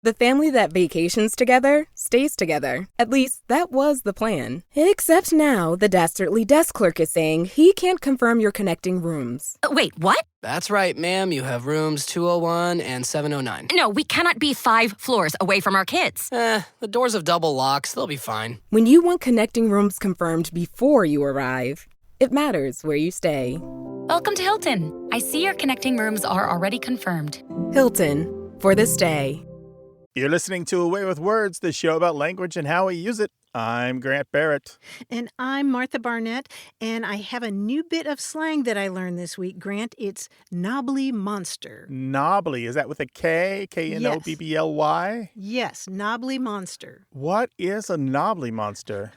The family that vacations together stays together. At least, that was the plan. Except now, the dastardly desk clerk is saying he can't confirm your connecting rooms. Wait, what? That's right, ma'am. You have rooms 201 and 709. No, we cannot be 5 floors away from our kids. The doors have double locks. They'll be fine. When you want connecting rooms confirmed before you arrive, it matters where you stay. Welcome to Hilton. I see your connecting rooms are already confirmed. Hilton, for the stay. You're listening to Away with Words, the show about language and how we use it. I'm Grant Barrett. And I'm Martha Barnett, and I have a new bit of slang that I learned this week, Grant. It's knobbly monster. Knobbly, is that with a K? K-N-O-B-B-L-Y? Yes, knobbly monster. What is a knobbly monster?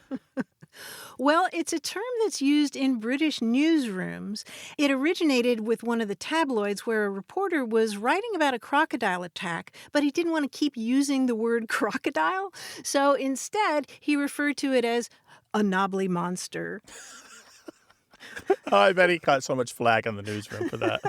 Well, it's a term that's used in British newsrooms. It originated with one of the tabloids where a reporter was writing about a crocodile attack, but he didn't want to keep using the word crocodile. So instead, he referred to it as a knobbly monster. Oh, I bet he caught so much flack in the newsroom for that.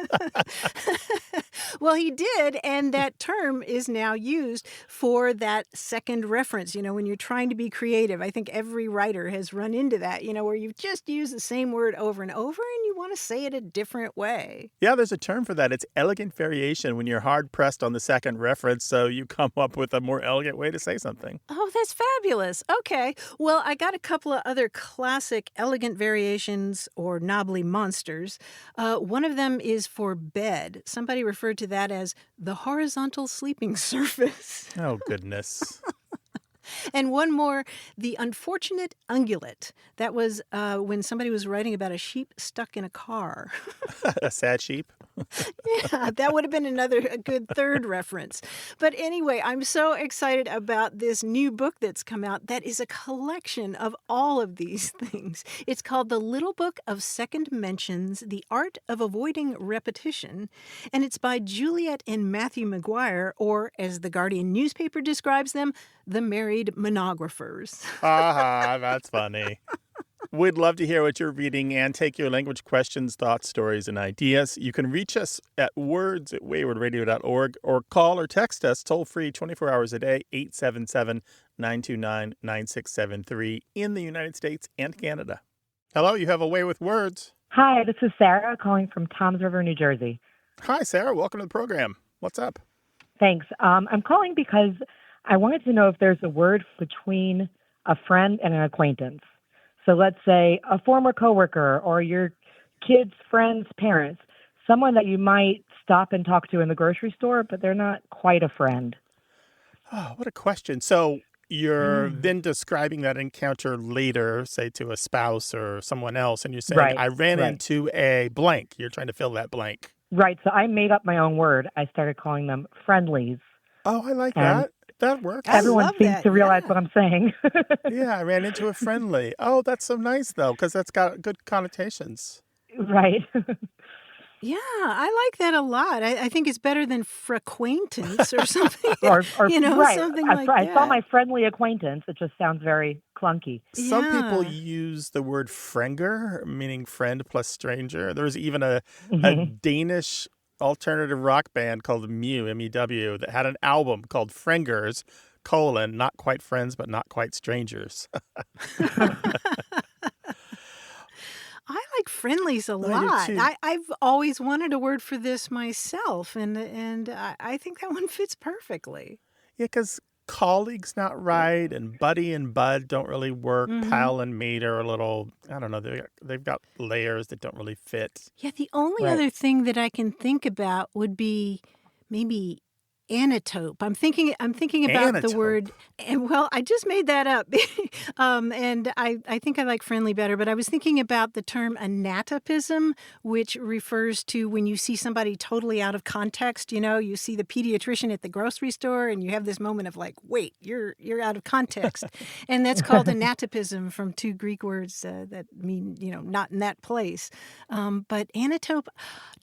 Well, he did, and that term is now used for that second reference. You know, when you're trying to be creative, I think every writer has run into that, you know, where you've just used the same word over and over and you want to say it a different way. Yeah, there's a term for that. It's elegant variation when you're hard-pressed on the second reference, so you come up with a more elegant way to say something. Oh, that's fabulous. Okay. Well, I got a couple of other classic elegant variations or knobbly monsters. One of them is for bed. Somebody referred to that as the horizontal sleeping surface. Oh, goodness. And one more, the unfortunate ungulate. That was when somebody was writing about a sheep stuck in a car. A sad sheep? Yeah, that would have been a good third reference. But anyway, I'm so excited about this new book that's come out that is a collection of all of these things. It's called The Little Book of Second Mentions, The Art of Avoiding Repetition, and it's by Juliet and Matthew McGuire, or as the Guardian newspaper describes them, the married monographers. That's funny. We'd love to hear what you're reading and take your language questions, thoughts, stories, and ideas. You can reach us at words@waywardradio.org or call or text us toll-free 24 hours a day, 877-929-9673 in the United States and Canada. Hello, you have a Way with Words. Hi, this is Sarah calling from Toms River, New Jersey. Hi, Sarah. Welcome to the program. What's up? Thanks. I'm calling because I wanted to know if there's a word between a friend and an acquaintance. So let's say a former coworker or your kid's friend's parents, someone that you might stop and talk to in the grocery store, but they're not quite a friend. Oh, what a question. So you're then describing that encounter later, say to a spouse or someone else, and you're saying, I ran into a blank. You're trying to fill that blank. Right. So I made up my own word. I started calling them friendlies. Oh, I like that. That works. Everyone seems to realize what I'm saying. Yeah, I ran into a friendly. Oh, that's so nice, though, because that's got good connotations. Right. Yeah, I like that a lot. I think it's better than frequaintance or something. or you know, right. something like that. I saw my friendly acquaintance. It just sounds very clunky. Some people use the word fringer, meaning friend plus stranger. There's even a Danish alternative rock band called Mew, M-E-W, that had an album called Frengers, not quite friends, but not quite strangers. I like friendlies a lot. I've always wanted a word for this myself, and I think that one fits perfectly. Yeah, because colleague's not right, and buddy and bud don't really work. Pal and mate are a little, I don't know, they've got layers that don't really fit. Yeah, the only other thing that I can think about would be maybe anatope. I'm thinking about the word, and well, I just made that up. And I think I like friendly better, but I was thinking about the term anatopism, which refers to when you see somebody totally out of context. You know, you see the pediatrician at the grocery store and you have this moment of like, wait, you're out of context. And that's called anatopism, from two Greek words that mean, you know, not in that place. But anatope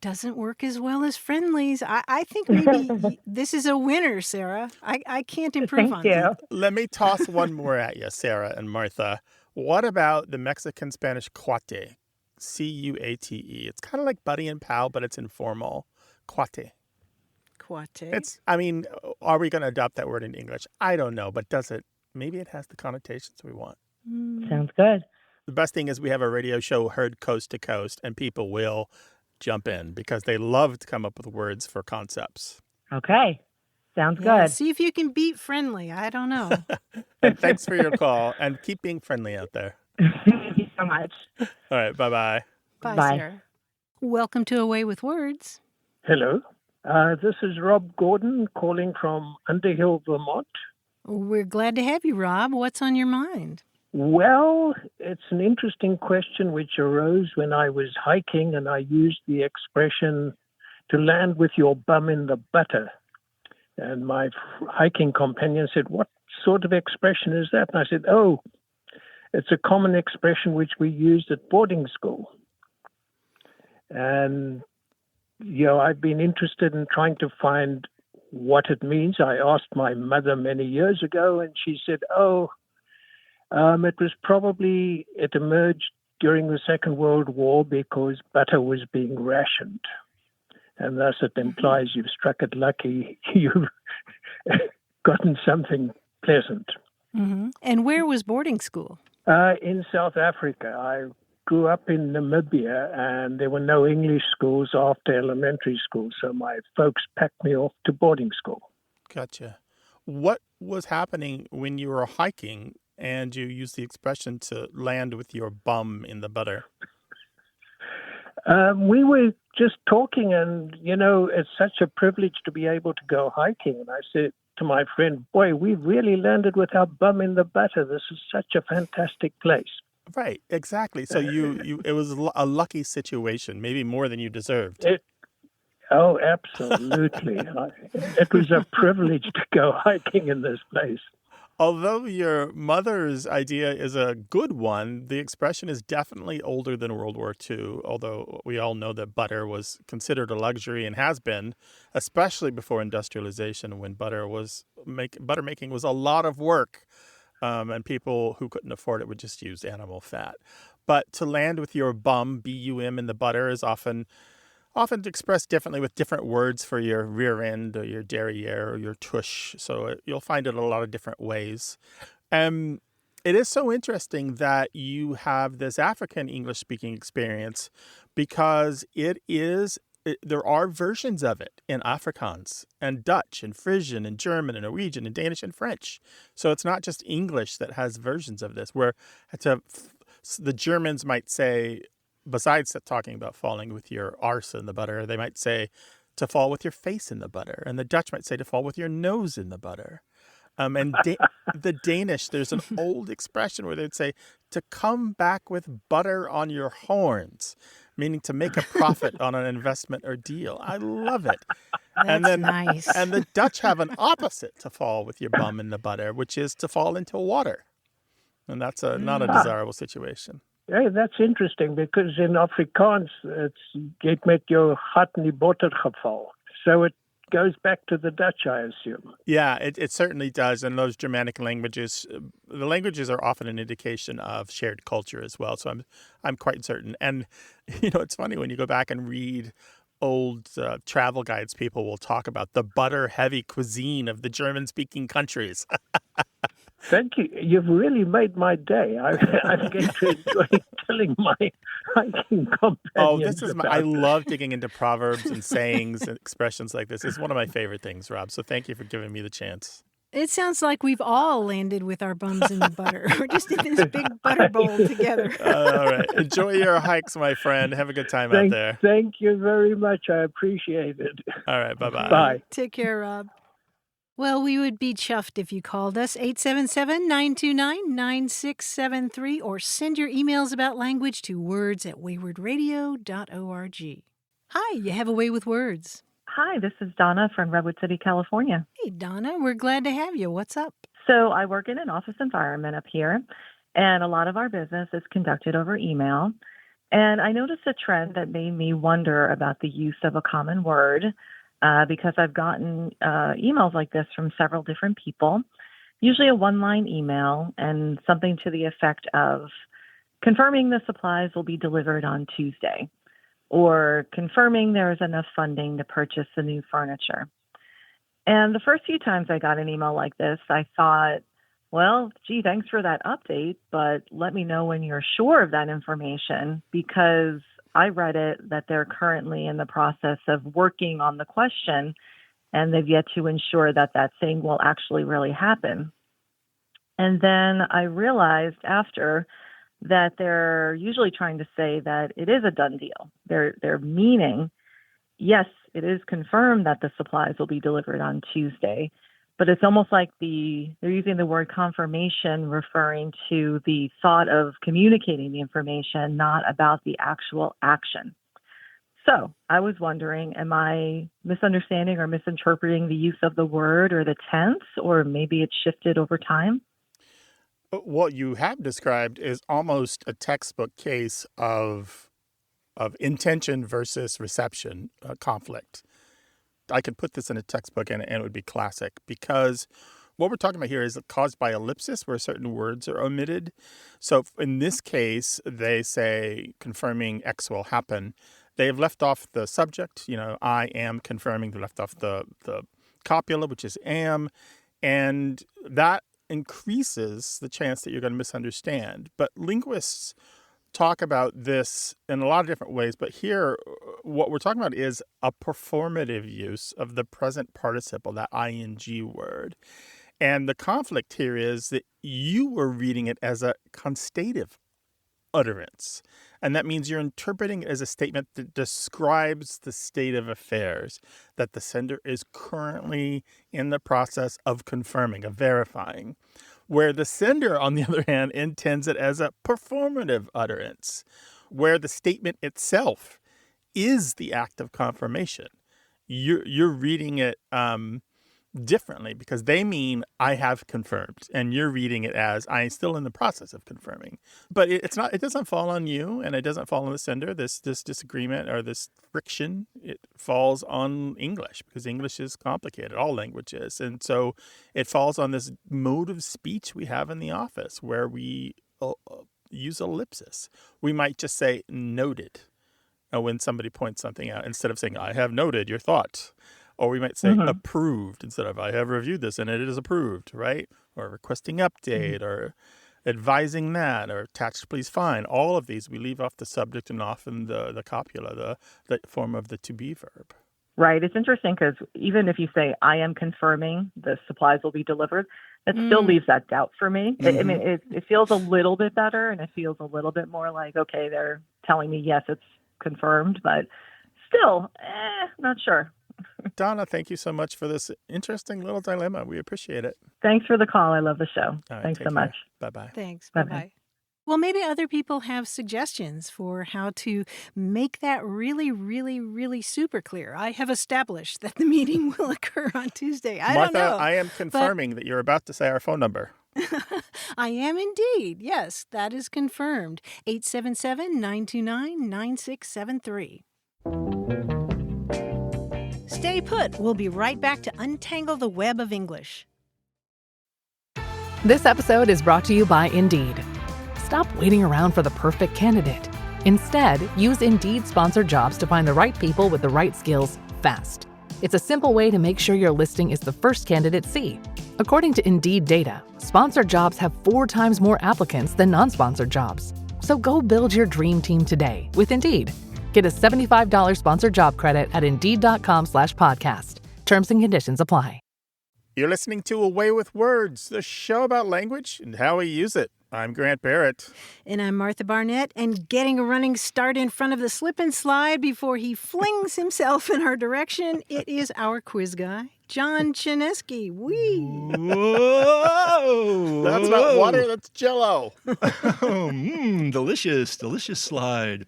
doesn't work as well as friendlies. I think maybe this is a winner, Sarah. I can't improve on that. Let me toss one more at you, Sarah and Martha. What about the Mexican Spanish cuate? C-U-A-T-E. It's kind of like buddy and pal, but it's informal. Cuate. Cuate. Are we going to adopt that word in English? I don't know, but maybe it has the connotations we want. Sounds good. The best thing is we have a radio show heard coast to coast, and people will jump in because they love to come up with words for concepts. Okay. Sounds good. See if you can beat friendly. I don't know. And thanks for your call, and keep being friendly out there. Thank you so much. All right, bye-bye. Bye, Bye. Sarah. Welcome to Away with Words. Hello. This is Rob Gordon calling from Underhill, Vermont. We're glad to have you, Rob. What's on your mind? Well, it's an interesting question which arose when I was hiking and I used the expression to land with your bum in the butter. And my hiking companion said, "What sort of expression is that?" And I said, "Oh, it's a common expression which we used at boarding school." And, I've been interested in trying to find what it means. I asked my mother many years ago, and she said, it emerged during the Second World War because butter was being rationed. And thus it implies you've struck it lucky, you've gotten something pleasant. Mm-hmm. And where was boarding school? In South Africa. I grew up in Namibia, and there were no English schools after elementary school, so my folks packed me off to boarding school. Gotcha. What was happening when you were hiking and you used the expression to land with your bum in the butter? We were just talking, and, it's such a privilege to be able to go hiking. And I said to my friend, "Boy, we've really landed with our bum in the butter. This is such a fantastic place." Right, exactly. So it was a lucky situation, maybe more than you deserved. Absolutely. It was a privilege to go hiking in this place. Although your mother's idea is a good one, the expression is definitely older than World War II, although we all know that butter was considered a luxury and has been, especially before industrialization, when butter making was a lot of work, and people who couldn't afford it would just use animal fat. But to land with your bum, B-U-M, in the butter is often expressed differently with different words for your rear end or your derriere or your tush. So you'll find it a lot of different ways. It is so interesting that you have this African English-speaking experience because there are versions of it in Afrikaans and Dutch and Frisian and German and Norwegian and Danish and French. So it's not just English that has versions of this, where the Germans might say, besides talking about falling with your arse in the butter, they might say to fall with your face in the butter. And the Dutch might say to fall with your nose in the butter. The Danish, there's an old expression where they'd say to come back with butter on your horns, meaning to make a profit on an investment or deal. I love it. That's nice. And the Dutch have an opposite to fall with your bum in the butter, which is to fall into water. And that's not a desirable situation. Yeah, that's interesting because in Afrikaans, it's "Jy het met jou gat in die botter geval." So it goes back to the Dutch, I assume. Yeah, it certainly does. And those Germanic languages, the languages are often an indication of shared culture as well. So I'm quite certain. And, it's funny when you go back and read old travel guides, people will talk about the butter-heavy cuisine of the German-speaking countries. Thank you. You've really made my day. I'm going to enjoy telling my hiking companions. I love digging into proverbs and sayings and expressions like this. It's one of my favorite things, Rob. So thank you for giving me the chance. It sounds like we've all landed with our bums in the butter. We're just in this big butter bowl together. All right. Enjoy your hikes, my friend. Have a good time out there. Thank you very much. I appreciate it. All right. Bye-bye. Bye. Take care, Rob. Well, we would be chuffed if you called us, 877-929-9673, or send your emails about language to words@waywardradio.org. Hi, you have a way with words. Hi, this is Donna from Redwood City, California. Hey, Donna, we're glad to have you. What's up? So I work in an office environment up here, and a lot of our business is conducted over email. And I noticed a trend that made me wonder about the use of a common word. Because I've gotten emails like this from several different people, usually a one-line email and something to the effect of confirming the supplies will be delivered on Tuesday, or confirming there is enough funding to purchase the new furniture. And the first few times I got an email like this, I thought, well, gee, thanks for that update, but let me know when you're sure of that information, because I read it that they're currently in the process of working on the question, and they've yet to ensure that that thing will actually really happen. And then I realized after that they're usually trying to say that it is a done deal. They're meaning, yes, it is confirmed that the supplies will be delivered on Tuesday, but it's almost like they're using the word confirmation referring to the thought of communicating the information, not about the actual action. So I was wondering, am I misunderstanding or misinterpreting the use of the word or the tense, or maybe it's shifted over time? What you have described is almost a textbook case of intention versus reception conflict. I could put this in a textbook and it would be classic, because what we're talking about here is caused by ellipsis, where certain words are omitted. So in this case, they say confirming X will happen. They've left off the subject, I am confirming. They left off the copula, which is am, and that increases the chance that you're going to misunderstand. But linguists talk about this in a lot of different ways, but here what we're talking about is a performative use of the present participle, that ing word. And the conflict here is that you were reading it as a constative utterance. And that means you're interpreting it as a statement that describes the state of affairs, that the sender is currently in the process of confirming, of verifying. Where the sender, on the other hand, intends it as a performative utterance, where the statement itself is the act of confirmation. You're reading it differently, because they mean I have confirmed, and you're reading it as I'm still in the process of confirming. But it doesn't fall on you, and it doesn't fall on the sender. This disagreement or this friction, it falls on English, because English is complicated, all language is. And so it falls on this mode of speech we have in the office where we use ellipsis. We might just say noted when somebody points something out, instead of saying I have noted your thought. Or we might say approved instead of I have reviewed this and it is approved, right? Or requesting update or advising that, or attached please find. All of these, we leave off the subject and often the copula, the form of the to be verb. Right. It's interesting because even if you say I am confirming the supplies will be delivered, that still leaves that doubt for me. I mean, it feels a little bit better, and it feels a little bit more like, okay, they're telling me, yes, it's confirmed, but still, not sure. Donna, thank you so much for this interesting little dilemma. We appreciate it. Thanks for the call. I love the show. Right, thanks so much. Bye-bye. Thanks. Bye-bye. Bye-bye. Well, maybe other people have suggestions for how to make that really, really, really super clear. I have established that the meeting will occur on Tuesday. I don't know. Martha, I am confirming that you're about to say our phone number. I am indeed. Yes, that is confirmed. 877-929-9673. Stay put. We'll be right back to untangle the web of English. This episode is brought to you by Indeed. Stop waiting around for the perfect candidate. Instead, use Indeed sponsored jobs to find the right people with the right skills fast. It's a simple way to make sure your listing is the first candidates see. According to Indeed data, sponsored jobs have 4 times more applicants than non-sponsored jobs. So go build your dream team today with Indeed. Get a $75 sponsored job credit at Indeed.com/podcast. Terms and conditions apply. You're listening to A Way with Words, the show about language and how we use it. I'm Grant Barrett. And I'm Martha Barnett. And getting a running start in front of the slip and slide before he flings himself in our direction, it is our quiz guy, John Chinesky. Wee! Whoa! That's not water, that's Jell-O. Delicious slide.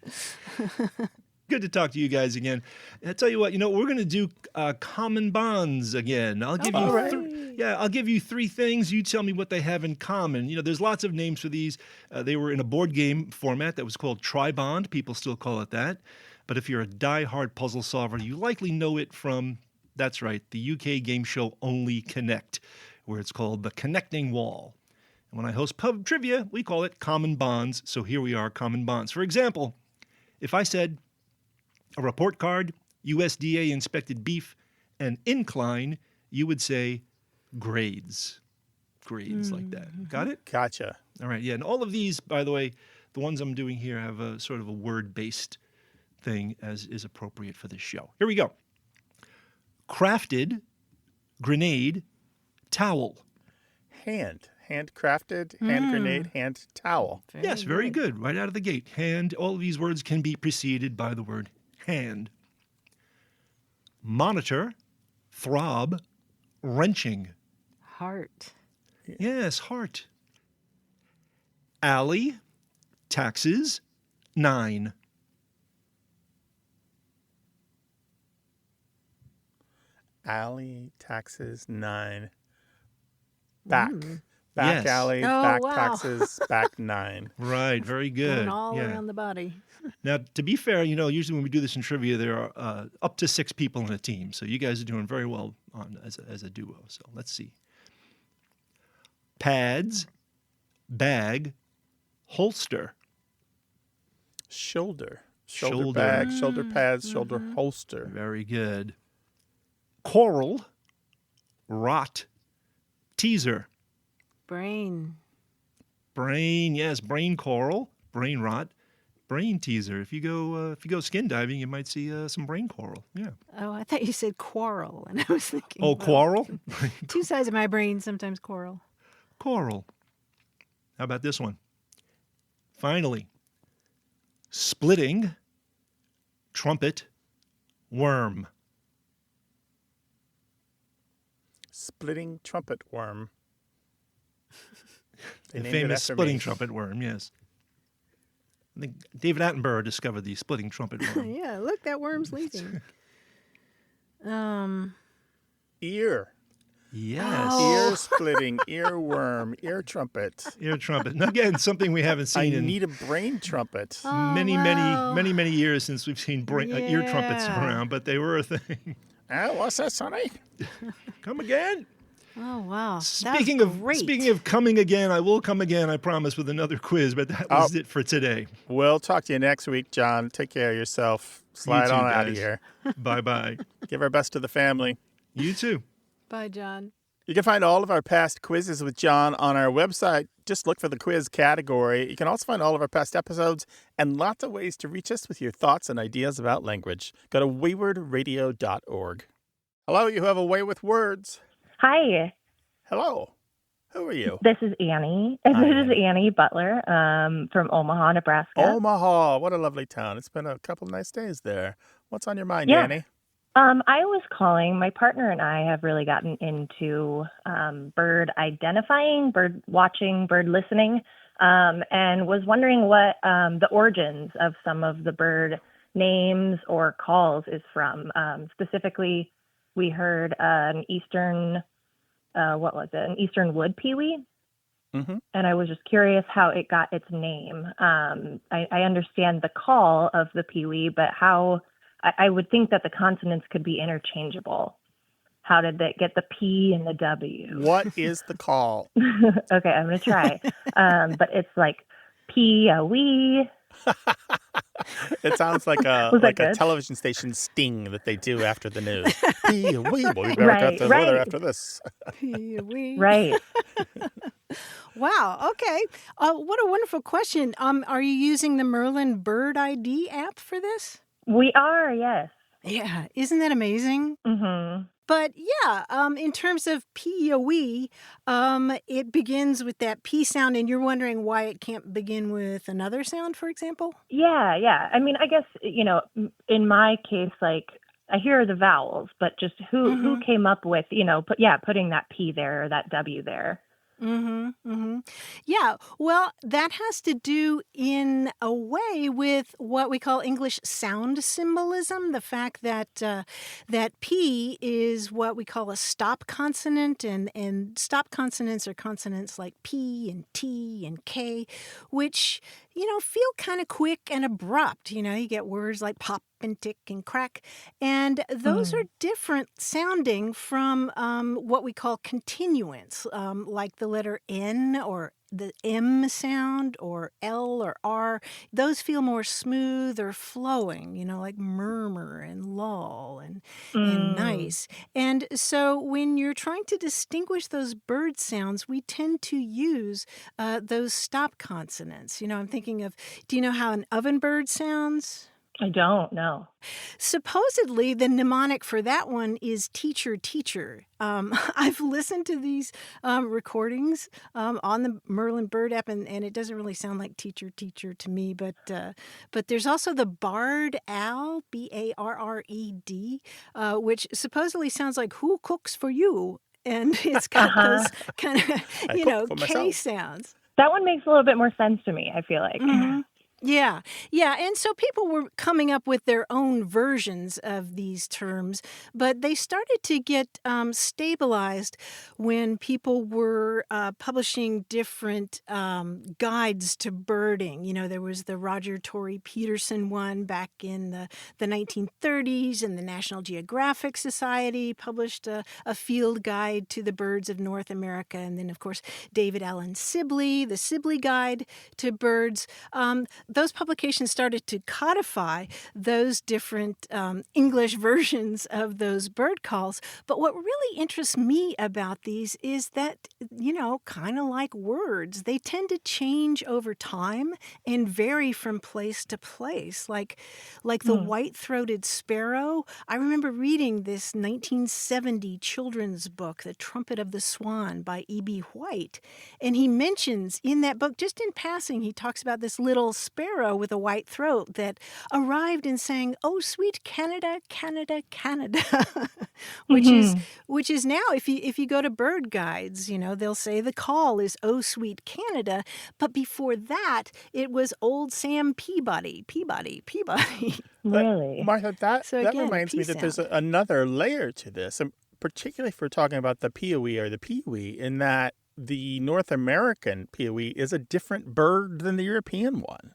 Good to talk to you guys again. And I tell you what, we're going to do common bonds again. I'll give I'll give you 3 things. You tell me what they have in common. There's lots of names for these. They were in a board game format that was called Tri-Bond. People still call it that. But if you're a die-hard puzzle solver, you likely know it from, that's right, the UK game show Only Connect, where it's called The Connecting Wall. And when I host pub trivia, we call it common bonds. So here we are, common bonds. For example, if I said a report card, USDA inspected beef, and incline, you would say grades. Grades like that. Got it? Gotcha. All right. Yeah. And all of these, by the way, the ones I'm doing here have a sort of a word-based thing as is appropriate for this show. Here we go. Crafted, grenade, towel. Handcrafted, hand grenade, hand towel. Very good. Right out of the gate. Hand. All of these words can be preceded by the word hand. Monitor, throb, wrenching. Heart. Yes, heart. Alley, taxes, 9. Alley, taxes, 9. Back. Yes. Alley, back taxes, back 9. Right, very good. Going all around the body. Now, to be fair, usually when we do this in trivia, there are up to 6 people in a team. So you guys are doing very well as a duo. So let's see. Pads, bag, holster. Shoulder bag, shoulder pads, shoulder holster. Very good. Coral, rot, teaser. Brain, yes, brain coral, brain rot, brain teaser. If you go skin diving, you might see some brain coral. Yeah. Oh, I thought you said quarrel, and I was thinking. Oh, quarrel? Two sides of my brain sometimes quarrel. Coral. How about this one? Finally, splitting, trumpet, worm. Splitting trumpet worm. The famous splitting trumpet worm, yes. I think David Attenborough discovered the splitting trumpet worm. Yeah, look, that worm's leaving. Ear. Yes. Ear splitting, earworm, ear trumpet. Ear trumpet. And again, something we haven't seen in need a brain trumpet. many years since we've seen ear trumpets around, but they were a thing. What's that, Sonny? Come again. Oh, wow. Speaking of coming again, I will come again, I promise, with another quiz, but that was it for today. We'll talk to you next week, John. Take care of yourself. Slide on out of here. Bye-bye. Give our best to the family. You too. Bye, John. You can find all of our past quizzes with John on our website. Just look for the quiz category. You can also find all of our past episodes and lots of ways to reach us with your thoughts and ideas about language. Go to waywardradio.org. Hello, you have a way with words. Hi. Hello. Who are you? This is Annie. This is Annie Butler from Omaha, Nebraska. Omaha. What a lovely town. It's been a couple nice days there. What's on your mind, Annie? I was calling. My partner and I have really gotten into bird identifying, bird watching, bird listening, and was wondering what the origins of some of the bird names or calls is from. Specifically, we heard an eastern, an eastern wood pewee. Mm-hmm. And I was just curious how it got its name. I understand the call of the pewee, but how... I would think that the consonants could be interchangeable. How did they get the P and the W? What is the call? Okay, I'm going to try. But it's like P-a-wee. It sounds like a television station sting that they do after the news. P-a-wee. Well, we better get the weather after this. P-a-wee. Right. Wow. Okay. What a wonderful question. Are you using the Merlin Bird ID app for this? We are, yes. Yeah, isn't that amazing? Mm-hmm. But yeah, in terms of P-O-E, it begins with that P sound, and you're wondering why it can't begin with another sound, for example? Yeah. I mean, I guess, in my case, like, I hear the vowels, but just who came up with, putting that P there or that W there. Yeah, well, that has to do in a way with what we call English sound symbolism, the fact that that P is what we call a stop consonant, and stop consonants are consonants like P and T and K, which, feel kind of quick and abrupt. You get words like pop and tick and crack. And those are different sounding from what we call continuants, like the letter N or the M sound or L or R. Those feel more smooth or flowing, like murmur and lull and nice. And so when you're trying to distinguish those bird sounds, we tend to use those stop consonants. I'm thinking of, do you know how an ovenbird sounds? I don't know. Supposedly, the mnemonic for that one is teacher, teacher. I've listened to these recordings on the Merlin Bird app, and it doesn't really sound like teacher, teacher to me. But there's also the barred owl, B-A-R-R-E-D, which supposedly sounds like who cooks for you? And it's got those kind of, K sounds. That one makes a little bit more sense to me, I feel like. Mm-hmm. Yeah. And so people were coming up with their own versions of these terms, but they started to get stabilized when people were publishing different guides to birding. There was the Roger Torrey Peterson one back in the 1930s, and the National Geographic Society published a field guide to the birds of North America. And then, of course, David Allen Sibley, the Sibley Guide to Birds. Those publications started to codify those different English versions of those bird calls. But what really interests me about these is that, kind of like words, they tend to change over time and vary from place to place. Like the white-throated sparrow. I remember reading this 1970 children's book, The Trumpet of the Swan by E.B. White. And he mentions in that book, just in passing, he talks about this little sparrow with a white throat that arrived and sang, "Oh, sweet Canada, Canada, Canada," which is now, if you go to bird guides, they'll say the call is "Oh, sweet Canada," but before that, it was Old Sam Peabody. Really, Martha, that reminds me that there's another layer to this, and particularly if we're talking about the peewee or the peewee, in that the North American peewee is a different bird than the European one.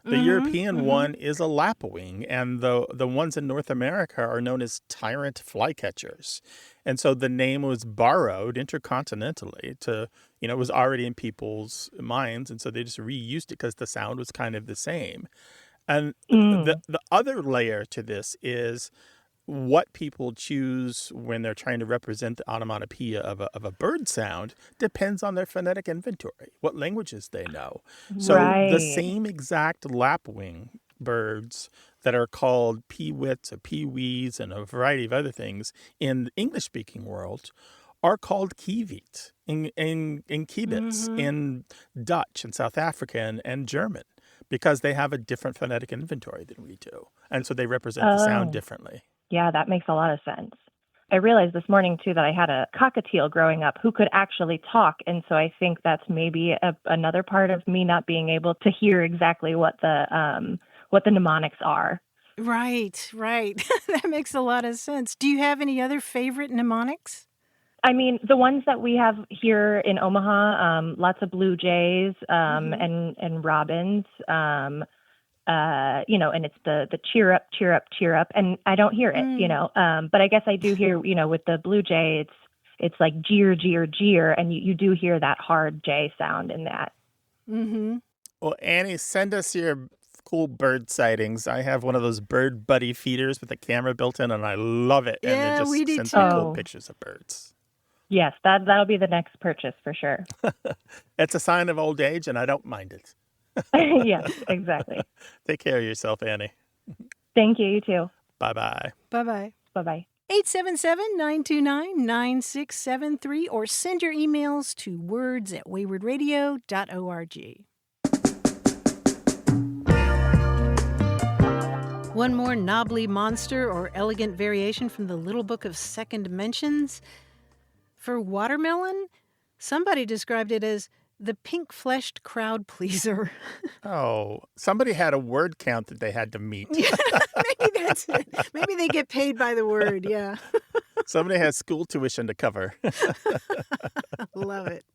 The European one is a lapwing, and the ones in North America are known as tyrant flycatchers. And so the name was borrowed intercontinentally to, it was already in people's minds, and so they just reused it because the sound was kind of the same. And the other layer to this is what people choose when they're trying to represent the onomatopoeia of a bird sound depends on their phonetic inventory, what languages they know. So the same exact lapwing birds that are called peewits or peewees and a variety of other things in the English-speaking world are called kievit in kibitz in Dutch and South African and German, because they have a different phonetic inventory than we do. And so they represent the sound differently. Yeah, that makes a lot of sense. I realized this morning, too, that I had a cockatiel growing up who could actually talk. And so I think that's maybe another part of me not being able to hear exactly what the mnemonics are. Right. That makes a lot of sense. Do you have any other favorite mnemonics? I mean, the ones that we have here in Omaha, lots of blue jays and robins, and it's the cheer up, cheer up, cheer up. And I don't hear it, but I guess I do hear, with the blue jay, it's like jeer, jeer, jeer. And you do hear that hard J sound in that. Mm-hmm. Well, Annie, send us your cool bird sightings. I have one of those bird buddy feeders with a camera built in, and I love it. Yeah, and it just we do sends too. me cool pictures of birds. Yes, that'll be the next purchase for sure. It's a sign of old age, and I don't mind it. Yes, exactly. Take care of yourself, Annie. Thank you. You too. Bye-bye. Bye-bye. Bye-bye. 877-929-9673 or send your emails to words@waywardradio.org. One more knobbly monster or elegant variation from the Little Book of Second Mentions. For watermelon, somebody described it as the pink-fleshed crowd pleaser. Oh, somebody had a word count that they had to meet. Maybe that's it. Maybe they get paid by the word, yeah. Somebody has school tuition to cover. Love it.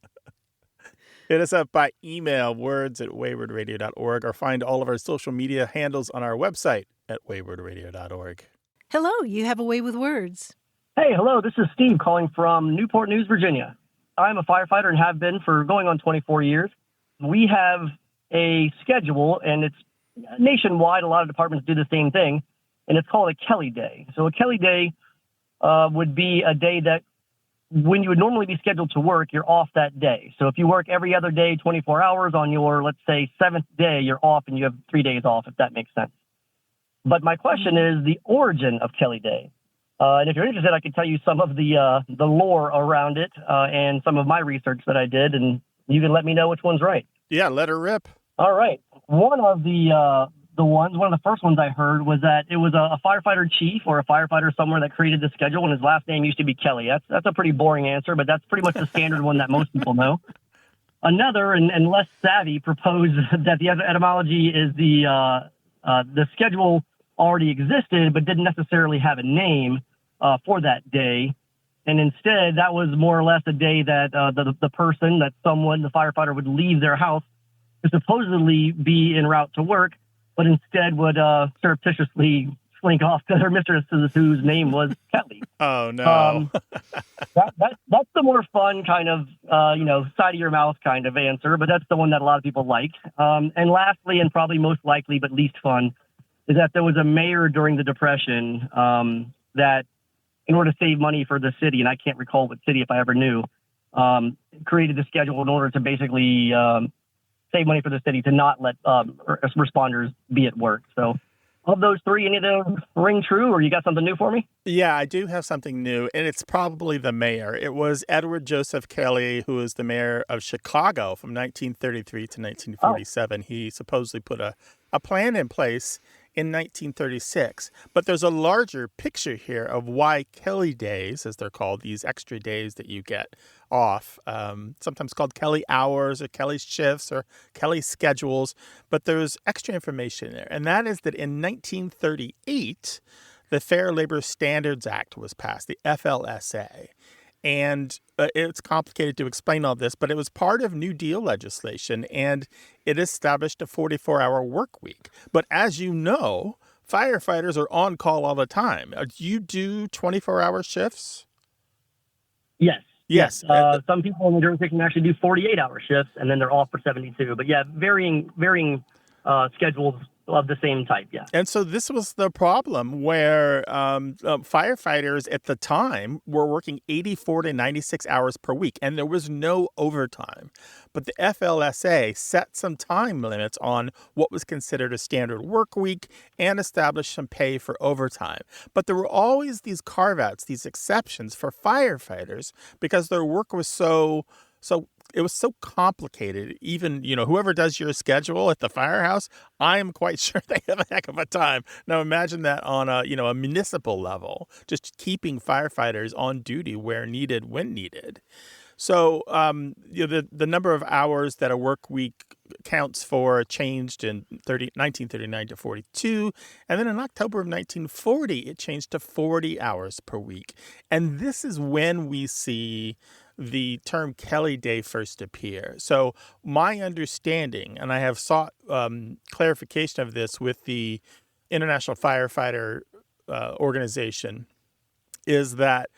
Hit us up by email, words@waywardradio.org, or find all of our social media handles on our website, at waywordradio.org. Hello, you have a way with words. Hey, hello, this is Steve calling from Newport News, Virginia. I'm a firefighter and have been for going on 24 years. We have a schedule, and it's nationwide. A lot of departments do the same thing, and it's called a Kelly Day. So a Kelly Day would be a day that when you would normally be scheduled to work, you're off that day. So if you work every other day, 24 hours, on your, let's say, 7th day, you're off and you have 3 days off, if that makes sense. But my question is the origin of Kelly Day. And if you're interested, I can tell you some of the lore around it and some of my research that I did, and you can let me know which one's right. Yeah, let her rip. All right. One of the first ones I heard was that it was a firefighter chief or a firefighter somewhere that created the schedule, and his last name used to be Kelly. That's a pretty boring answer, but that's pretty much the standard one that most people know. Another and less savvy proposed that the etymology is the schedule already existed, but didn't necessarily have a name for that day. And instead, that was more or less a day that the person, the firefighter would leave their house to supposedly be en route to work, but instead would surreptitiously slink off to their mistresses whose name was Kelly. Oh, no. That's the more fun kind of, side of your mouth kind of answer, but that's the one that a lot of people like. And lastly, and probably most likely, but least fun, is that there was a mayor during the Depression that, in order to save money for the city, and I can't recall what city if I ever knew, created the schedule in order to basically save money for the city to not let responders be at work. So of those three, any of them ring true, or you got something new for me? Yeah, I do have something new, and it's probably the mayor. It was Edward Joseph Kelly, who was the mayor of Chicago from 1933 to 1947. Oh. He supposedly put a plan in place in 1936. But there's a larger picture here of why Kelly days, as they're called, these extra days that you get off, sometimes called Kelly hours or Kelly shifts or Kelly schedules. But there's extra information there. And that is that in 1938, the Fair Labor Standards Act was passed, the FLSA. And it's complicated to explain all this, but it was part of New Deal legislation, and it established a 44-hour work week. But as you know, firefighters are on call all the time. Do you do 24-hour shifts? Yes. Yes. Some people in the jurisdiction actually do 48-hour shifts, and then they're off for 72. But yeah, varying schedules of the same type, yeah. And so this was the problem where firefighters at the time were working 84 to 96 hours per week, and there was no overtime. But the FLSA set some time limits on what was considered a standard work week and established some pay for overtime. But there were always these carve-outs, these exceptions for firefighters because their work was so it was so complicated. Even, whoever does your schedule at the firehouse, I am quite sure they have a heck of a time. Now imagine that on a municipal level, just keeping firefighters on duty where needed, when needed. So, the number of hours that a work week counts for changed in 1939 to 42. And then in October of 1940, it changed to 40 hours per week. And this is when we see the term Kelly Day first appear. So my understanding, and I have sought clarification of this with the International Firefighter Organization, is that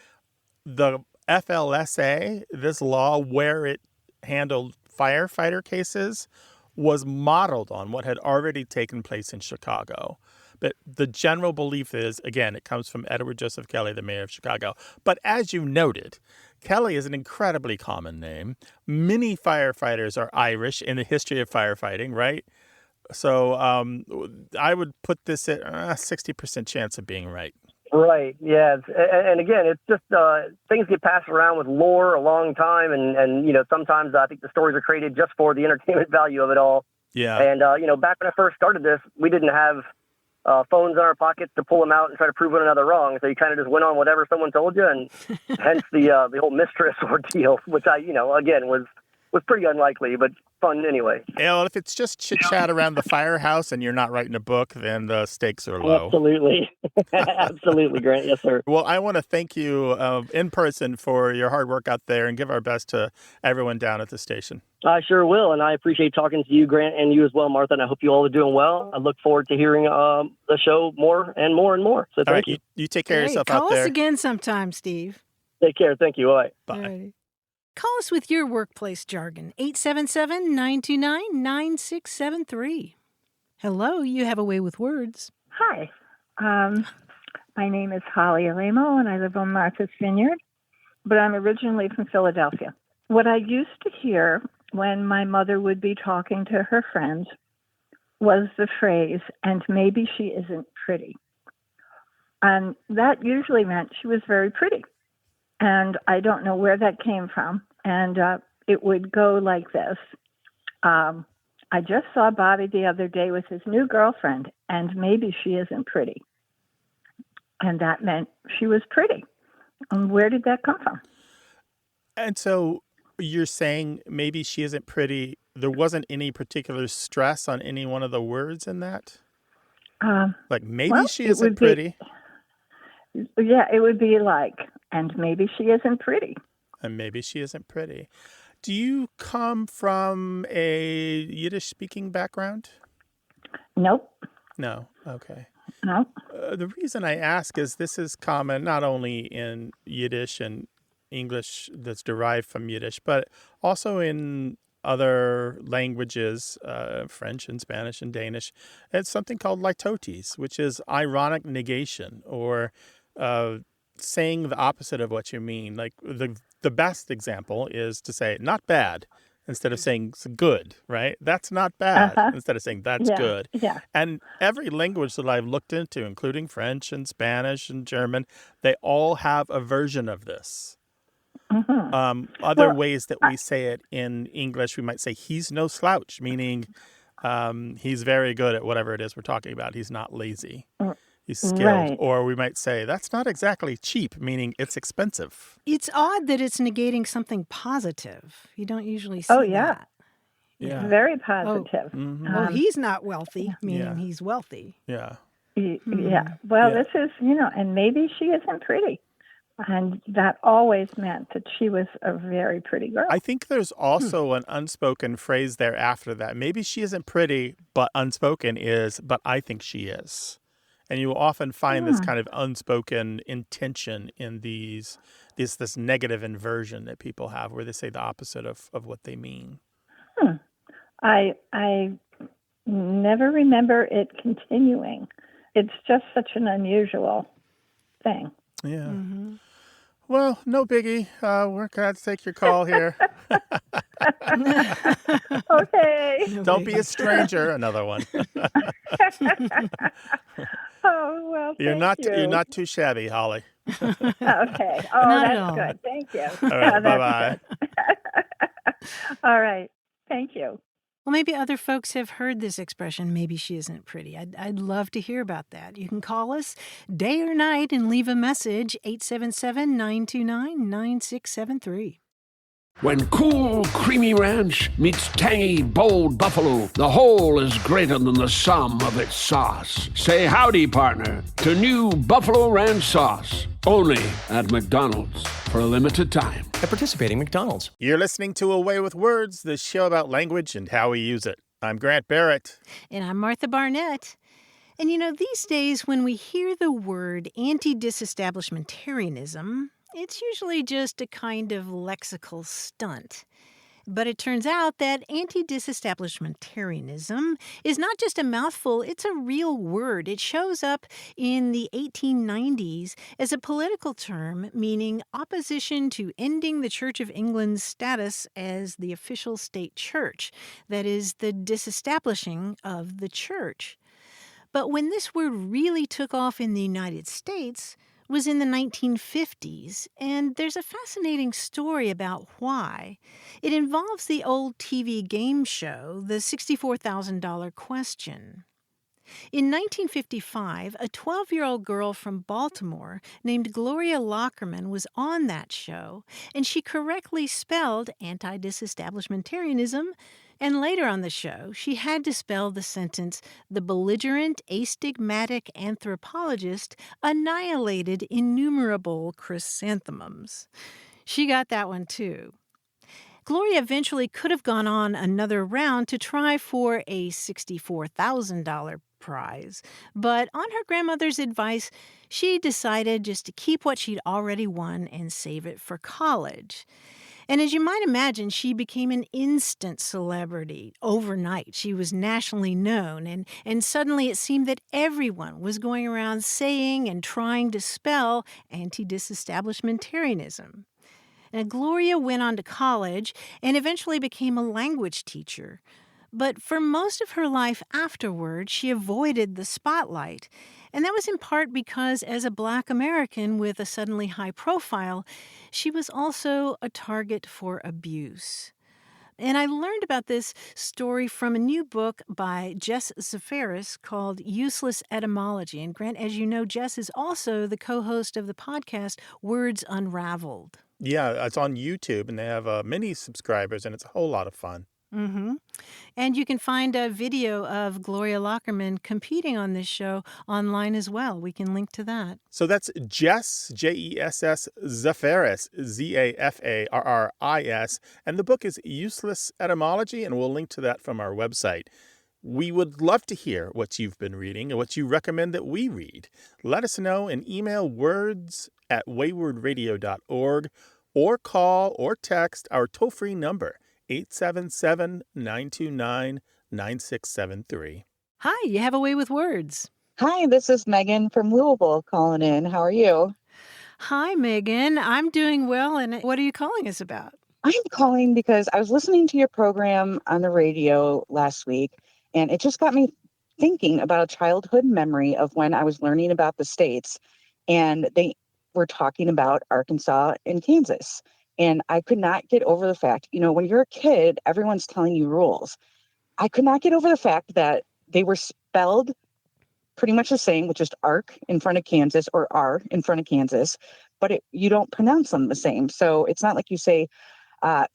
the FLSA, this law where it handled firefighter cases, was modeled on what had already taken place in Chicago. But the general belief is, again, it comes from Edward Joseph Kelly, the mayor of Chicago. But as you noted, Kelly is an incredibly common name. Many firefighters are Irish in the history of firefighting, right? So I would put this at 60% chance of being right. Right, yeah. And again, it's just things get passed around with lore a long time. And sometimes I think the stories are created just for the entertainment value of it all. Yeah. And, back when I first started this, we didn't have phones in our pockets to pull them out and try to prove one another wrong. So you kind of just went on whatever someone told you, and hence the whole mistress ordeal, which I, again, was was pretty unlikely, but fun anyway. Yeah, well, if it's just chit-chat around the firehouse and you're not writing a book, then the stakes are low. Absolutely. Absolutely, Grant. Yes, sir. Well, I want to thank you in person for your hard work out there and give our best to everyone down at the station. I sure will, and I appreciate talking to you, Grant, and you as well, Martha, and I hope you all are doing well. I look forward to hearing the show more and more and more. So thank you. You take care of yourself Call out there. us again sometime, Steve. Take care. Thank you. All right. Bye. Alrighty. Call us with your workplace jargon, 877-929-9673. Hello, you have a way with words. Hi. My name is Holly Alemo, and I live on Martha's Vineyard, but I'm originally from Philadelphia. What I used to hear when my mother would be talking to her friends was the phrase, and maybe she isn't pretty. And that usually meant she was very pretty. And I don't know where that came from. And it would go like this. I just saw Bobby the other day with his new girlfriend, and maybe she isn't pretty. And that meant she was pretty. And where did that come from? And so you're saying maybe she isn't pretty. There wasn't any particular stress on any one of the words in that? Like maybe she isn't pretty. Yeah, it would be like, and maybe she isn't pretty. And maybe she isn't pretty. Do you come from a Yiddish-speaking background? Nope. No. Okay. No. The reason I ask is this is common not only in Yiddish and English that's derived from Yiddish, but also in other languages, French and Spanish and Danish. It's something called litotes, which is ironic negation, or saying the opposite of what you mean. Like the best example is to say not bad instead of saying good, right? That's not bad instead of saying that's good. Yeah. And every language that I've looked into, including French and Spanish and German, they all have a version of this. Other ways that we say it in English, we might say he's no slouch, meaning he's very good at whatever it is we're talking about. He's not lazy. He's skilled. Right. Or we might say, that's not exactly cheap, meaning it's expensive. It's odd that it's negating something positive. You don't usually see that. Yeah. Very positive. He's not wealthy, meaning he's wealthy. Yeah. Yeah. Well, this is, and maybe she isn't pretty. And that always meant that she was a very pretty girl. I think there's also an unspoken phrase there after that. Maybe she isn't pretty, but unspoken is, but I think she is. And you will often find this kind of unspoken intention in this negative inversion that people have where they say the opposite of what they mean. I never remember it continuing. It's just such an unusual thing. Yeah. Well, no biggie. We're glad to take your call here. Okay. Don't be a stranger. Another one. Oh, well, you're not too shabby, Holly. Okay. Oh, that's good. Thank you. All right. Bye-bye. All right. Thank you. Well, maybe other folks have heard this expression, maybe she isn't pretty. I'd love to hear about that. You can call us day or night and leave a message, 877-929-9673. When cool, creamy ranch meets tangy, bold buffalo, the whole is greater than the sum of its sauce. Say howdy, partner, to new Buffalo Ranch sauce. Only at McDonald's for a limited time. At participating McDonald's. You're listening to A Way with Words, the show about language and how we use it. I'm Grant Barrett. And I'm Martha Barnett. And these days when we hear the word antidisestablishmentarianism, it's usually just a kind of lexical stunt. But it turns out that anti-disestablishmentarianism is not just a mouthful, it's a real word. It shows up in the 1890s as a political term meaning opposition to ending the Church of England's status as the official state church. That is, the disestablishing of the church. But when this word really took off in the United States was in the 1950s, and there's a fascinating story about why. It involves the old TV game show, The $64,000 Question. In 1955, a 12-year-old girl from Baltimore named Gloria Lockerman was on that show, and she correctly spelled antidisestablishmentarianism. And later on the show, she had to spell the sentence, "The belligerent, astigmatic anthropologist annihilated innumerable chrysanthemums." She got that one too. Gloria eventually could have gone on another round to try for a $64,000 prize, but on her grandmother's advice, she decided just to keep what she'd already won and save it for college. And as you might imagine, she became an instant celebrity overnight. She was nationally known, and suddenly it seemed that everyone was going around saying and trying to spell anti-disestablishmentarianism. Now, Gloria went on to college and eventually became a language teacher. But for most of her life afterward, she avoided the spotlight. And that was in part because, as a Black American with a suddenly high profile, she was also a target for abuse. And I learned about this story from a new book by Jess Zaferis called Useless Etymology. And Grant, as you know, Jess is also the co-host of the podcast Words Unraveled. Yeah, it's on YouTube, and they have many subscribers, and it's a whole lot of fun. Mm-hmm. And you can find a video of Gloria Lockerman competing on this show online as well. We can link to that. So that's Jess, Jess, Zafarris, Zafarris, and the book is Useless Etymology, and we'll link to that from our website. We would love to hear what you've been reading and what you recommend that we read. Let us know and email words@waywardradio.org or call or text our toll-free number, 877-929-9673. Hi, you have a way with words. Hi, this is Megan from Louisville calling in. How are you? Hi, Megan. I'm doing well, and what are you calling us about? I'm calling because I was listening to your program on the radio last week, and it just got me thinking about a childhood memory of when I was learning about the states, and they were talking about Arkansas and Kansas. And I could not get over the fact, when you're a kid, everyone's telling you rules. I could not get over the fact that they were spelled pretty much the same, with just Ark in front of Kansas or R in front of Kansas, but you don't pronounce them the same. So it's not like you say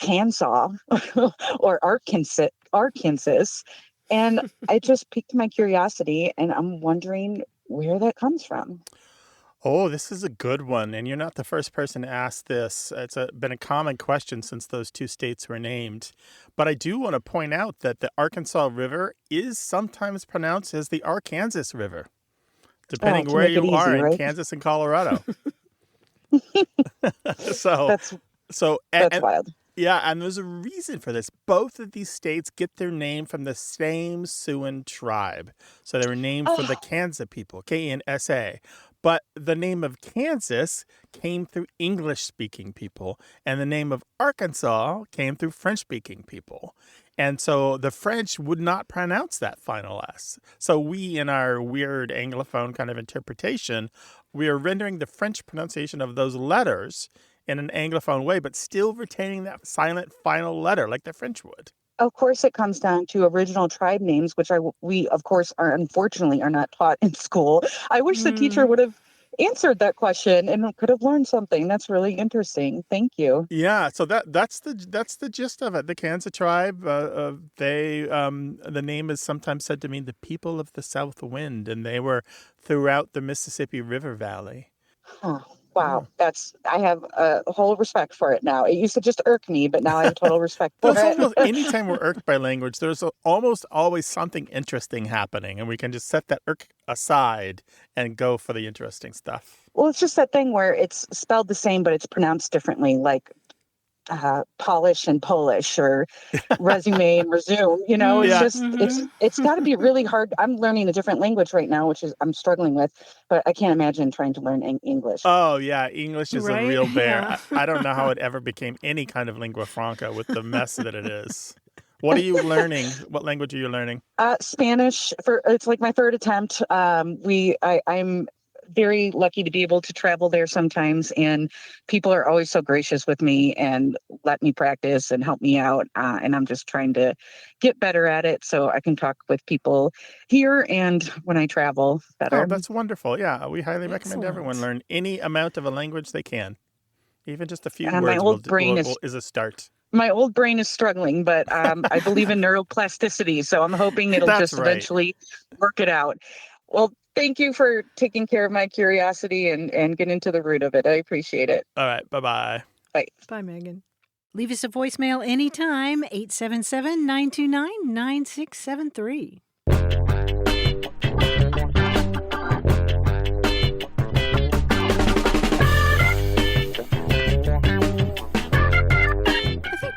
Kansas or Arkansas. And it just piqued my curiosity, and I'm wondering where that comes from. Oh, this is a good one, and you're not the first person to ask this. It's been a common question since those two states were named. But I do want to point out that the Arkansas River is sometimes pronounced as the Arkansas River, depending where you are in Kansas and Colorado. That's wild. Yeah, and there's a reason for this. Both of these states get their name from the same Siouan tribe. So they were named for the Kansa people, K-N-S-A. But the name of Kansas came through English-speaking people, and the name of Arkansas came through French-speaking people. And so the French would not pronounce that final S. So we, in our weird Anglophone kind of interpretation, we are rendering the French pronunciation of those letters in an Anglophone way, but still retaining that silent final letter like the French would. Of course, it comes down to original tribe names, which we of course unfortunately are not taught in school. I wish the teacher would have answered that question and could have learned something. That's really interesting. Thank you. Yeah, so that's the gist of it. The Kansa tribe, the name is sometimes said to mean the people of the South Wind, and they were throughout the Mississippi River Valley. Huh. Wow, I have a whole respect for it now. It used to just irk me, but now I have total respect for it. Anytime we're irked by language, there's almost always something interesting happening, and we can just set that irk aside and go for the interesting stuff. Well, it's just that thing where it's spelled the same, but it's pronounced differently, like polish and Polish, or resume and resume. It's got to be really hard. I'm learning a different language right now, which I'm struggling with, but I can't imagine trying to learn English. Oh yeah, English is a real bear. Yeah. I don't know how it ever became any kind of lingua franca with the mess that it is. What are you learning? What language are you learning? Spanish. It's like my third attempt. I'm very lucky to be able to travel there sometimes, and people are always so gracious with me and let me practice and help me out. And I'm just trying to get better at it so I can talk with people here and when I travel better. Oh, that's wonderful. Yeah, we highly recommend everyone learn any amount of a language they can. Even just a few words is a start. My old brain is struggling, but I believe in neuroplasticity, so I'm hoping it'll just eventually work it out. Well, thank you for taking care of my curiosity and getting to the root of it. I appreciate it. All right. Bye-bye. Bye. Bye, Megan. Leave us a voicemail anytime, 877-929-9673.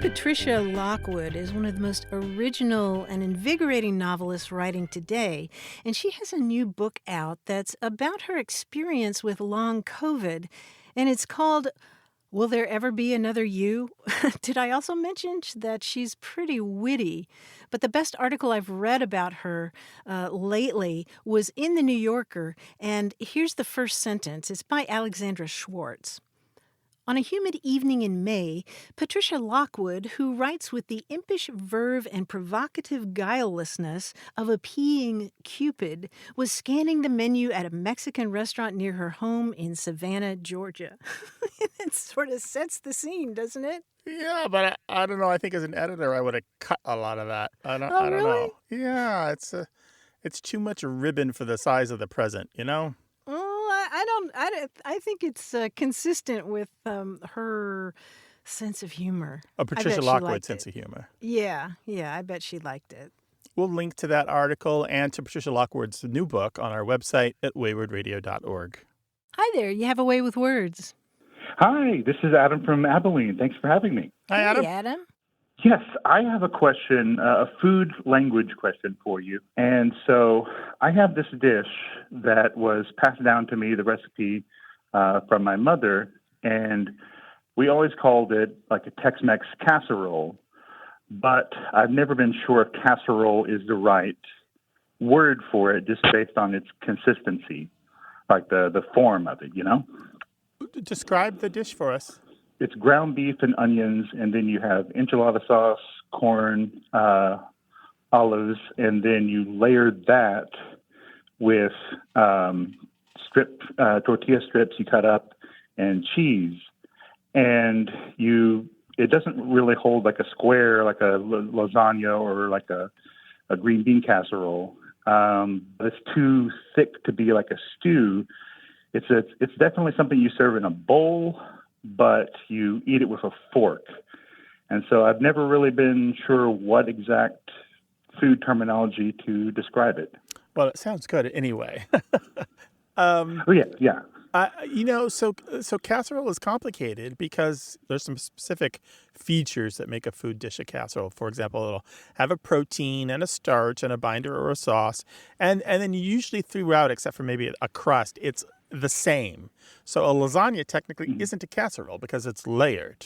Patricia Lockwood is one of the most original and invigorating novelists writing today, and she has a new book out that's about her experience with long COVID, and it's called Will There Ever Be Another You? Did I also mention that she's pretty witty? But the best article I've read about her lately was in The New Yorker, and here's the first sentence. It's by Alexandra Schwartz. On a humid evening in May, Patricia Lockwood, who writes with the impish verve and provocative guilelessness of a peeing Cupid, was scanning the menu at a Mexican restaurant near her home in Savannah, Georgia. It sort of sets the scene, doesn't it? Yeah, but I don't know. I think as an editor, I would have cut a lot of that. I don't know. Yeah, it's too much ribbon for the size of the present, you know? I think it's consistent with her sense of humor. Patricia Lockwood's sense of humor. Yeah, I bet she liked it. We'll link to that article and to Patricia Lockwood's new book on our website at waywardradio.org. Hi there, you have a way with words. Hi, this is Adam from Abilene. Thanks for having me. Hi, Adam. Hey, Adam. Yes, I have a question, a food language question for you. And so I have this dish that was passed down to me, the recipe from my mother, and we always called it like a Tex-Mex casserole. But I've never been sure if casserole is the right word for it, just based on its consistency, like the form of it, you know? Describe the dish for us. It's ground beef and onions, and then you have enchilada sauce, corn, olives, and then you layer that with tortilla strips you cut up and cheese. And it doesn't really hold like a square, like a lasagna or like a green bean casserole. But it's too thick to be like a stew. It's definitely something you serve in a bowl, but you eat it with a fork. And so I've never really been sure what exact food terminology to describe it. Well, it sounds good anyway. Yeah. So casserole is complicated because there's some specific features that make a food dish a casserole. For example, it'll have a protein and a starch and a binder or a sauce. And then usually throughout, except for maybe a crust, it's the same. So a lasagna technically isn't a casserole because it's layered.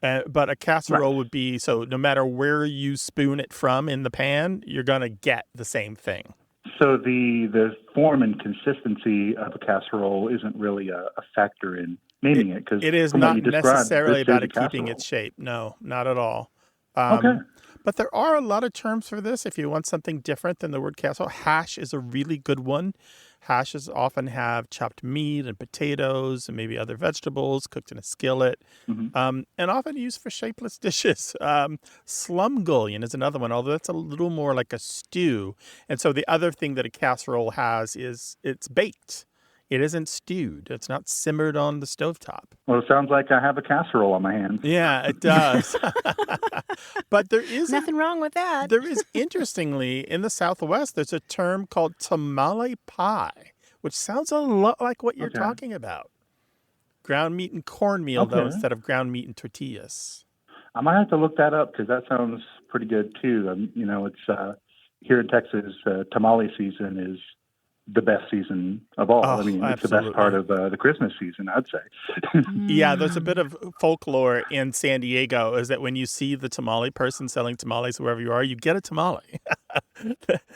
But a casserole would be, so no matter where you spoon it from in the pan, you're going to get the same thing. So the form and consistency of a casserole isn't really a factor in naming it, because it is not necessarily about it keeping its shape. No, not at all. Okay. But there are a lot of terms for this. If you want something different than the word casserole, hash is a really good one. Hashes often have chopped meat and potatoes and maybe other vegetables cooked in a skillet, and often used for shapeless dishes. Slumgullion is another one, although that's a little more like a stew. And so the other thing that a casserole has is it's baked. It isn't stewed. It's not simmered on the stovetop. Well, it sounds like I have a casserole on my hands. Yeah, it does. But there is nothing wrong with that. There is, interestingly, in the Southwest, there's a term called tamale pie, which sounds a lot like what you're talking about. Ground meat and cornmeal, though, instead of ground meat and tortillas. I might have to look that up because that sounds pretty good too. It's here in Texas, tamale season is the best season of all. Oh, I mean, it's the absolutely. best part of the Christmas season, I'd say. Yeah, there's a bit of folklore in San Diego is that when you see the tamale person selling tamales wherever you are, you get a tamale.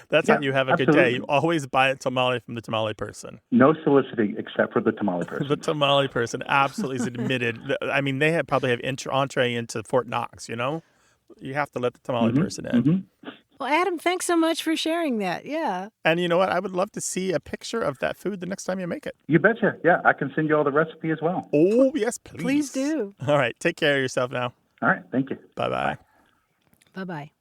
That's how you have a good day. You always buy a tamale from the tamale person. No soliciting except for the tamale person. The tamale person absolutely is admitted. I mean, they probably have entree into Fort Knox, you know? You have to let the tamale person in. Well, Adam, thanks so much for sharing that. Yeah. And you know what? I would love to see a picture of that food the next time you make it. You betcha. Yeah, I can send you all the recipe as well. Oh, yes, please. Please do. All right. Take care of yourself now. All right. Thank you. Bye-bye. Bye-bye.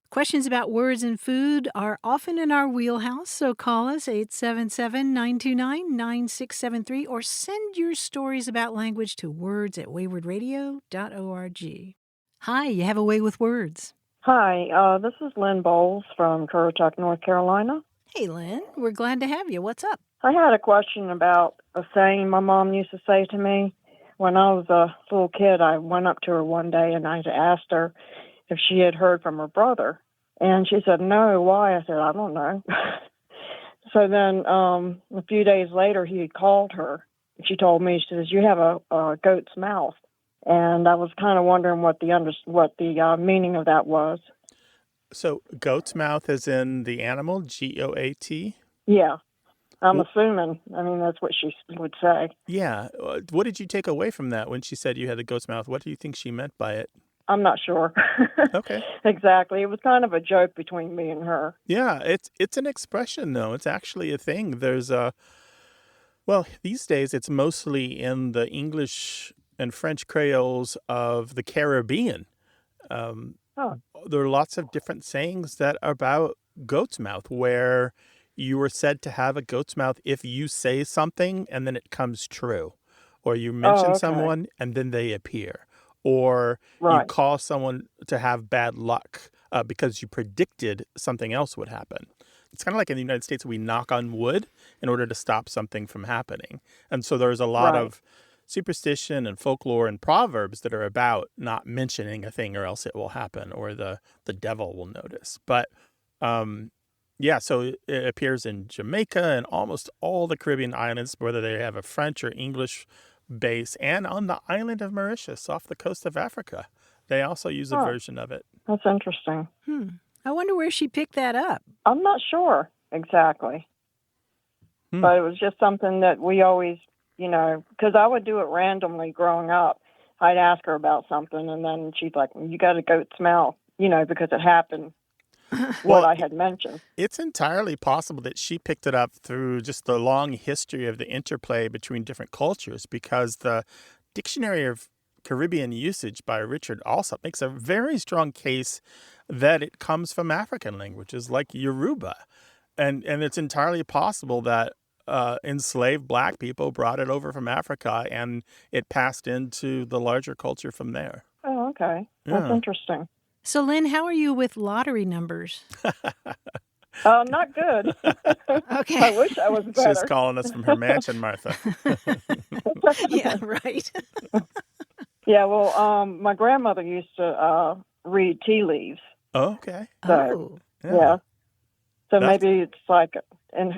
Questions about words and food are often in our wheelhouse, so call us 877-929-9673 or send your stories about language to words@waywardradio.org. Hi, you have a way with words. Hi, this is Lynn Bowles from Currituck, North Carolina. Hey, Lynn. We're glad to have you. What's up? I had a question about a saying my mom used to say to me. When I was a little kid, I went up to her one day and I asked her if she had heard from her brother. And she said, no, why? I said, I don't know. So then a few days later, he had called her. She told me, she says, you have a goat's mouth. And I was kind of wondering what the meaning of that was. So goat's mouth is in the animal, Goat? Yeah, I'm assuming. I mean, that's what she would say. Yeah. What did you take away from that when she said you had the goat's mouth? What do you think she meant by it? I'm not sure. Okay. Exactly. It was kind of a joke between me and her. Yeah, it's an expression, though. It's actually a thing. There's these days it's mostly in the English and French creoles of the Caribbean. There are lots of different sayings that are about goat's mouth, where you are said to have a goat's mouth if you say something and then it comes true, or you mention someone and then they appear, or you call someone to have bad luck because you predicted something else would happen. It's kind of like in the United States, we knock on wood in order to stop something from happening. And so there's a lot of superstition and folklore and proverbs that are about not mentioning a thing or else it will happen, or the devil will notice. But so it appears in Jamaica and almost all the Caribbean islands, whether they have a French or English base, and on the island of Mauritius off the coast of Africa. They also use a version of it. That's interesting. I wonder where she picked that up. I'm not sure exactly. But it was just something that we always, because I would do it randomly growing up. I'd ask her about something, and then she'd like, you got a goat's mouth, because it happened what I had mentioned. It's entirely possible that she picked it up through just the long history of the interplay between different cultures, because the Dictionary of Caribbean Usage by Richard Alsop makes a very strong case that it comes from African languages like Yoruba. And it's entirely possible that enslaved black people brought it over from Africa and it passed into the larger culture from there. Oh, okay. That's interesting. So, Lynn, how are you with lottery numbers? Not good. Okay. I wish I was better. She's calling us from her mansion, Martha. Yeah, right. Yeah, well, my grandmother used to read tea leaves. Oh, okay. So, yeah. So maybe it's like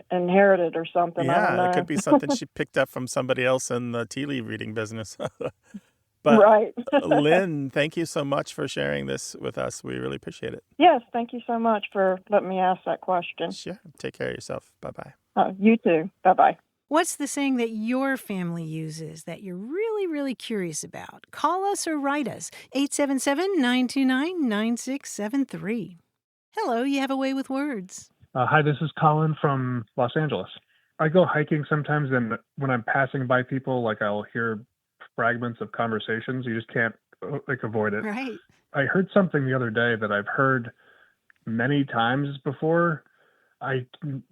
inherited or something. I don't know. Yeah, it could be something she picked up from somebody else in the tea leaf reading business. But Lynn, thank you so much for sharing this with us. We really appreciate it. Yes, thank you so much for letting me ask that question. Sure. Take care of yourself. Bye-bye. You too. Bye-bye. What's the saying that your family uses that you're really, really curious about? Call us or write us. 877-929-9673. Hello, you have a way with words. Hi, this is Colin from Los Angeles. I go hiking sometimes, and when I'm passing by people, I'll hear fragments of conversations. You just can't avoid it. Right. I heard something the other day that I've heard many times before. I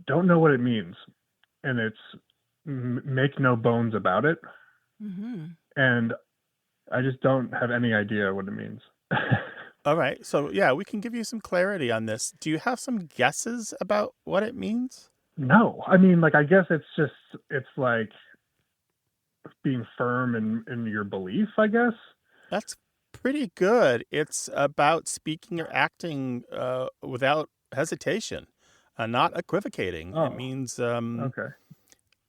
don't know what it means, and it's make no bones about it. Mm-hmm. And I just don't have any idea what it means. All right. So, yeah, we can give you some clarity on this. Do you have some guesses about what it means? No. I mean, I guess it's like being firm in your belief, I guess. That's pretty good. It's about speaking or acting without hesitation. not equivocating. Oh. It means Okay.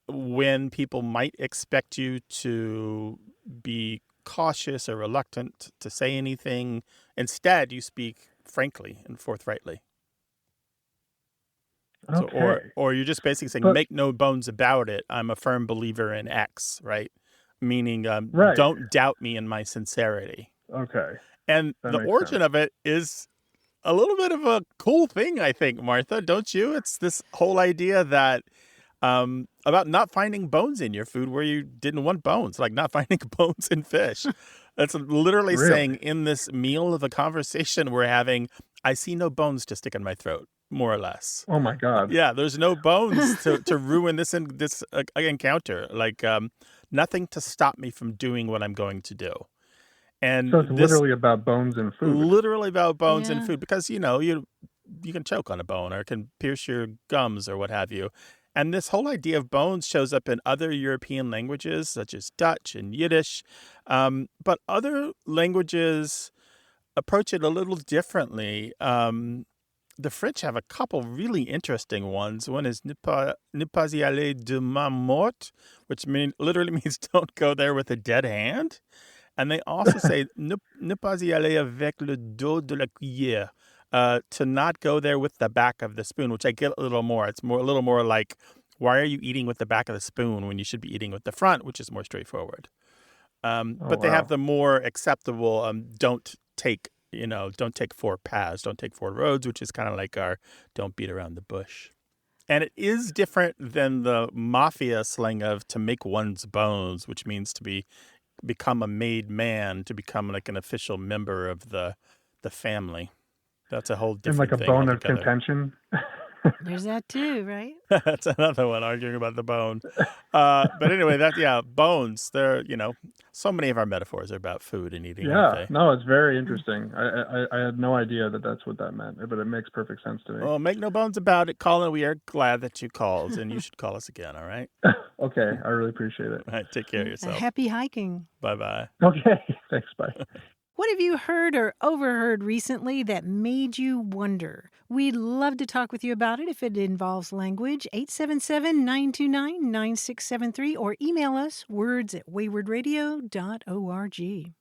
when people might expect you to be cautious or reluctant to say anything, instead you speak frankly and forthrightly. So, Okay. or you're just basically saying, But- make no bones about it. I'm a firm believer in X, right? Meaning, Right. don't doubt me in my sincerity. Okay. And That the makes origin sense. of it is a little bit of a cool thing, I think, Martha, don't you? It's this whole idea that about not finding bones in your food where you didn't want bones, like not finding bones in fish. That's literally Really? saying in this meal of a conversation we're having, I see no bones to stick in my throat, more or less. Oh my God. Yeah, there's no bones to ruin this encounter. Like nothing to stop me from doing what I'm going to do. And So it's this literally about bones and food. literally about bones and Yeah. food because you can choke on a bone or it can pierce your gums or what have you. And this whole idea of bones shows up in other European languages such as Dutch and Yiddish, but other languages approach it a little differently. The French have a couple really interesting ones. One is ne pas y aller de main morte, which literally means don't go there with a dead hand. And they also say ne pas y aller avec le dos de la cuillère, to not go there with the back of the spoon, which I get a little more. It's a little more like, why are you eating with the back of the spoon when you should be eating with the front, which is more straightforward. But they wow. have the more acceptable don't take 4 paths, don't take 4 roads, which is kind of like our don't beat around the bush. And it is different than the mafia slang of to make one's bones, which means to become a made man, to become like an official member of the family. That's a whole And different like a thing bone of altogether. contention. There's that too, right? That's another one, arguing about the bone. But anyway, bones. They're, so many of our metaphors are about food and eating, aren't Yeah. they? No, it's very interesting. I had no idea that that's what that meant, but it makes perfect sense to me. Well, make no bones about it, Colin. We are glad that you called, and you should call us again, all right? Okay. I really appreciate it. All right, take care of yourself. Happy hiking. Bye-bye. Okay. Thanks. Bye. What have you heard or overheard recently that made you wonder? We'd love to talk with you about it if it involves language. 877-929-9673 or email us words@waywardradio.org.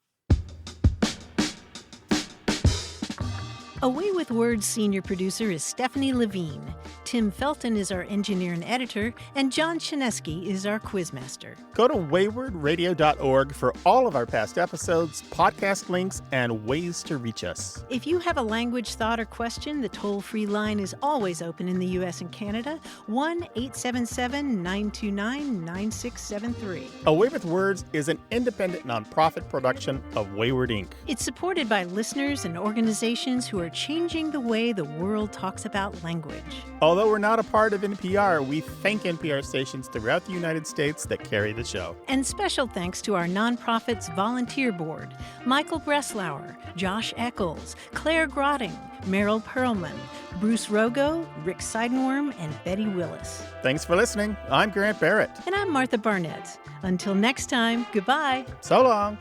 Away with Words senior producer is Stephanie Levine. Tim Felton is our engineer and editor, and John Chinesky is our quizmaster. Go to waywardradio.org for all of our past episodes, podcast links, and ways to reach us. If you have a language thought or question, the toll-free line is always open in the U.S. and Canada, 1-877-929-9673. Away with Words is an independent nonprofit production of Wayward Inc. It's supported by listeners and organizations who are changing the way the world talks about language. Although we're not a part of NPR, we thank NPR stations throughout the United States that carry the show. And special thanks to our nonprofit's volunteer board, Michael Breslauer, Josh Eccles, Claire Grotting, Meryl Perlman, Bruce Rogo, Rick Seidenworm, and Betty Willis. Thanks for listening. I'm Grant Barrett. And I'm Martha Barnett. Until next time, goodbye. So long.